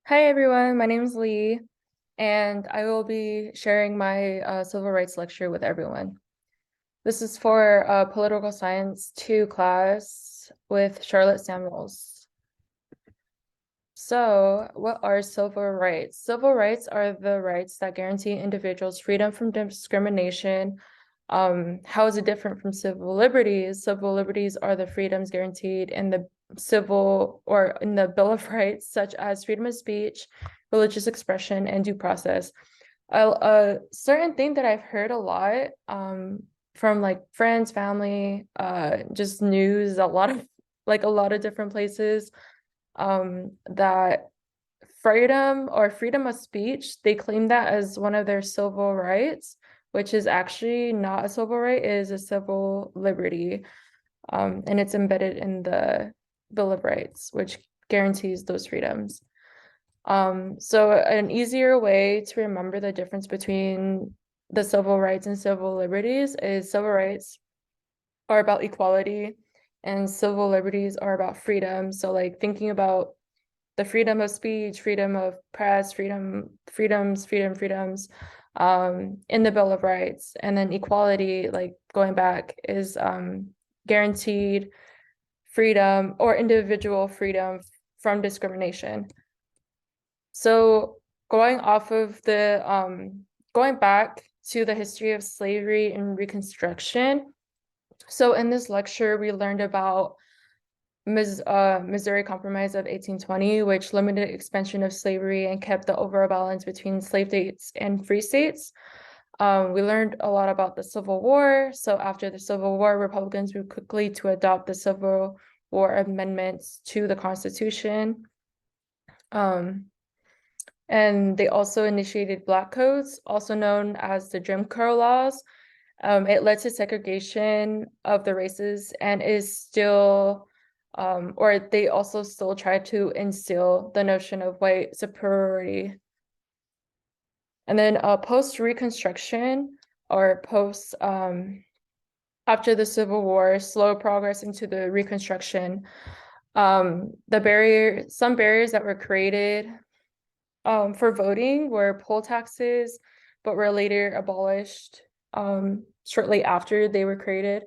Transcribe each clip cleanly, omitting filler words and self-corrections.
Hi everyone, my name is Lee, and I will be sharing my civil rights lecture with everyone. This is for Political Science 2 class with Charlotte Samuels. So, what are civil rights? Civil rights are the rights that guarantee individuals freedom from discrimination. How is it different from civil liberties? Civil liberties are the freedoms guaranteed in the civil or in the Bill of Rights, such as freedom of speech, religious expression, and due process. A certain thing that I've heard a lot from like friends, family, just news, a lot of different places, that freedom of speech, they claim that as one of their civil rights, which is actually not a civil right, it is a civil liberty. And it's embedded in the Bill of Rights, which guarantees those freedoms. So an easier way to remember the difference between the civil rights and civil liberties is civil rights are about equality and civil liberties are about freedom. So like thinking about the freedom of speech, freedom of press, freedoms, in the Bill of Rights. And then equality, like going back, is guaranteed freedom or individual freedom from discrimination. So going back to the history of slavery and Reconstruction. So in this lecture, we learned about Missouri Compromise of 1820, which limited expansion of slavery and kept the overall balance between slave states and free states. We learned a lot about the Civil War. So after the Civil War, Republicans moved quickly to adopt the Civil War amendments to the Constitution. And they also initiated Black Codes, also known as the Jim Crow laws. It led to segregation of the races and is still, or they also still try to instill the notion of white superiority. And then post-Reconstruction or after the Civil War, slow progress into the Reconstruction. Some barriers that were created for voting were poll taxes, but were later abolished shortly after they were created.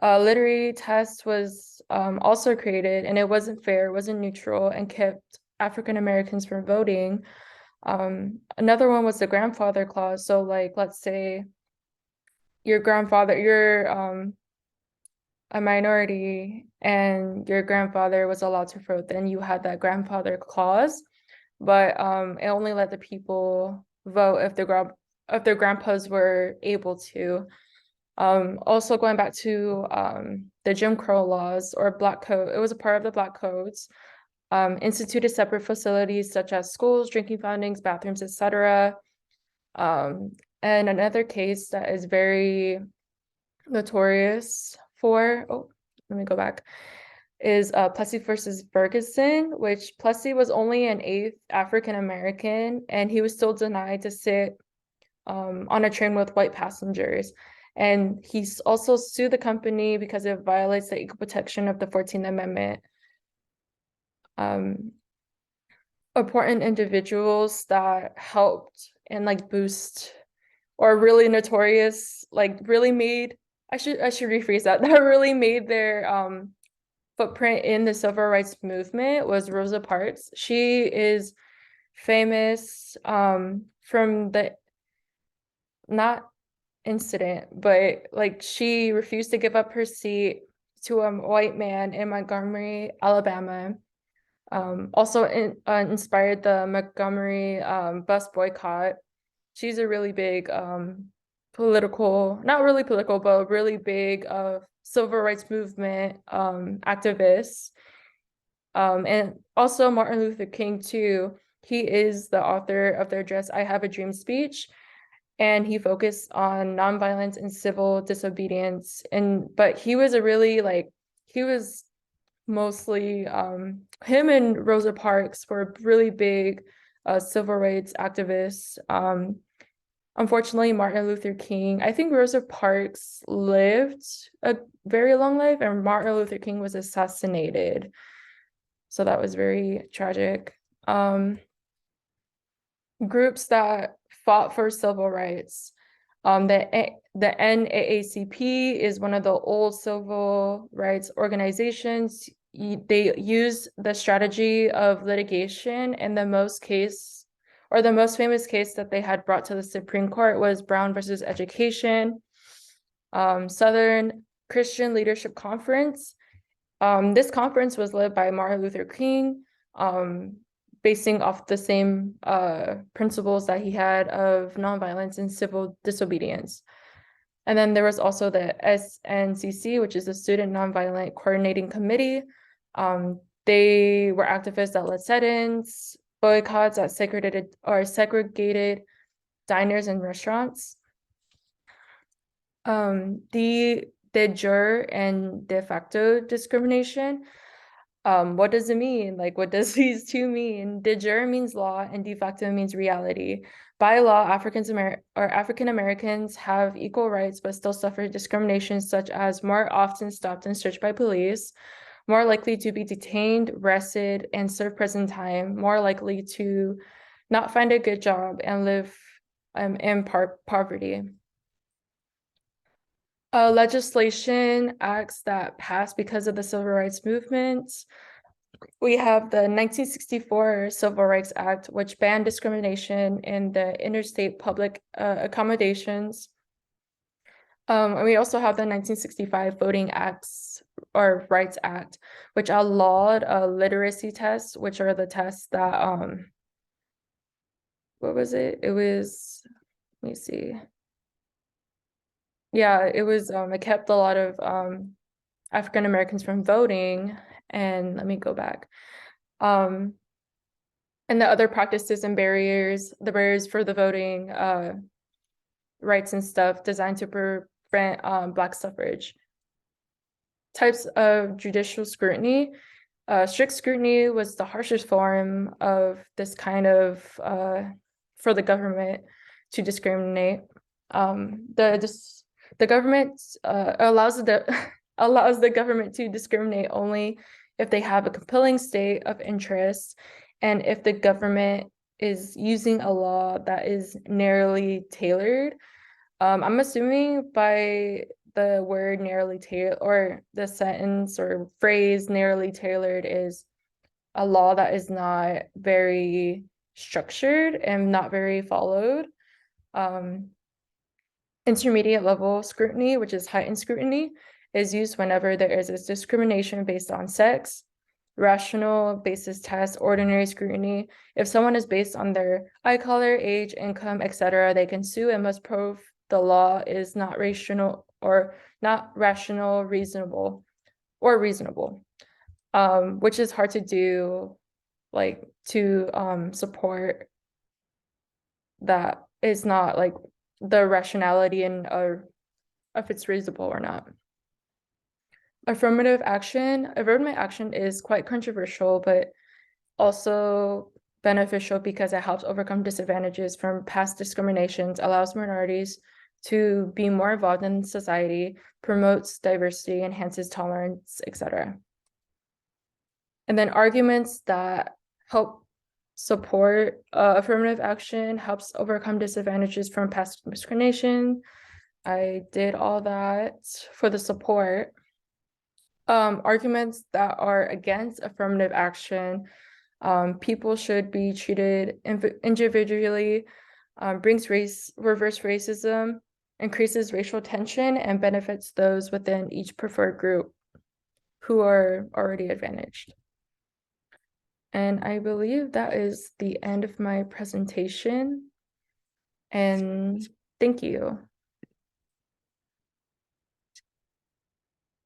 Literary test was also created, and it wasn't fair, it wasn't neutral, and kept African Americans from voting. Another one was the grandfather clause. So like, let's say you're a minority and your grandfather was allowed to vote, then you had that grandfather clause, but it only let the people vote if their grandpas were able to. Also going back to the Jim Crow laws or Black Code, it was a part of the Black Codes. Instituted separate facilities such as schools, drinking fountains, bathrooms, etc. And another case that is very notorious for, let me go back, is Plessy versus Ferguson, which Plessy was only an eighth African American, and he was still denied to sit on a train with white passengers. And he's also sued the company because it violates the equal protection of the 14th Amendment. Important individuals that helped and like boost or really notorious, like really made, I should rephrase that, that really made their footprint in the civil rights movement was Rosa Parks. She is famous from the not incident, but like she refused to give up her seat to a white man in Montgomery, Alabama. Also inspired the Montgomery bus boycott. She's a really big not really political, but really big civil rights movement activist. And also Martin Luther King too. He is the author of their Just I Have a Dream speech, and he focused on nonviolence and civil disobedience. But he was he was mostly him and Rosa Parks were really big civil rights activists. Unfortunately, Martin Luther King, I think Rosa Parks lived a very long life, and Martin Luther King was assassinated. So that was very tragic. groups that fought for civil rights. The NAACP is one of the old civil rights organizations. They use the strategy of litigation, and the most famous case that they had brought to the Supreme Court was Brown versus Education. Southern Christian Leadership Conference. This conference was led by Martin Luther King, basing off the same principles that he had of nonviolence and civil disobedience. And then there was also the SNCC, which is the Student Nonviolent Coordinating Committee. They were activists that led sit-ins, boycotts at segregated diners and restaurants. The de jure and de facto discrimination. What does it mean? Like, what does these two mean? De jure means law and de facto means reality. By law, African Americans have equal rights, but still suffer discrimination, such as more often stopped and searched by police, more likely to be detained, arrested, and serve prison time, more likely to not find a good job and live in poverty. Legislation acts that passed because of the civil rights movement. We have the 1964 Civil Rights Act, which banned discrimination in the interstate public accommodations. And we also have the 1965 Voting Acts or Rights Act, which outlawed literacy tests, which are the tests that what was it? It was, let me see. Yeah, it kept a lot of African Americans from voting. And let me go back. And the other practices and the barriers for the voting rights and stuff designed to prevent Black suffrage. Types of judicial scrutiny. Strict scrutiny was the harshest form of this kind of for the government to discriminate. The government allows the government to discriminate only if they have a compelling state of interest and if the government is using a law that is narrowly tailored. I'm assuming by the word narrowly tailored or the sentence or phrase narrowly tailored is a law that is not very structured and not very followed. Intermediate level scrutiny, which is heightened scrutiny, is used whenever there is a discrimination based on sex. Rational basis test, ordinary scrutiny. If someone is based on their eye color, age, income, etc., they can sue and must prove the law is not rational, reasonable, which is hard to do, like to support that is not like the rationality and if it's reasonable or not. Affirmative action is quite controversial, but also beneficial because it helps overcome disadvantages from past discriminations, allows minorities to be more involved in society, promotes diversity, enhances tolerance, etc. And then arguments that help support affirmative action, helps overcome disadvantages from past discrimination. I did all that for the support. Arguments that are against affirmative action, people should be treated individually, reverse racism, increases racial tension, and benefits those within each preferred group who are already advantaged. And I believe that is the end of my presentation. And thank you.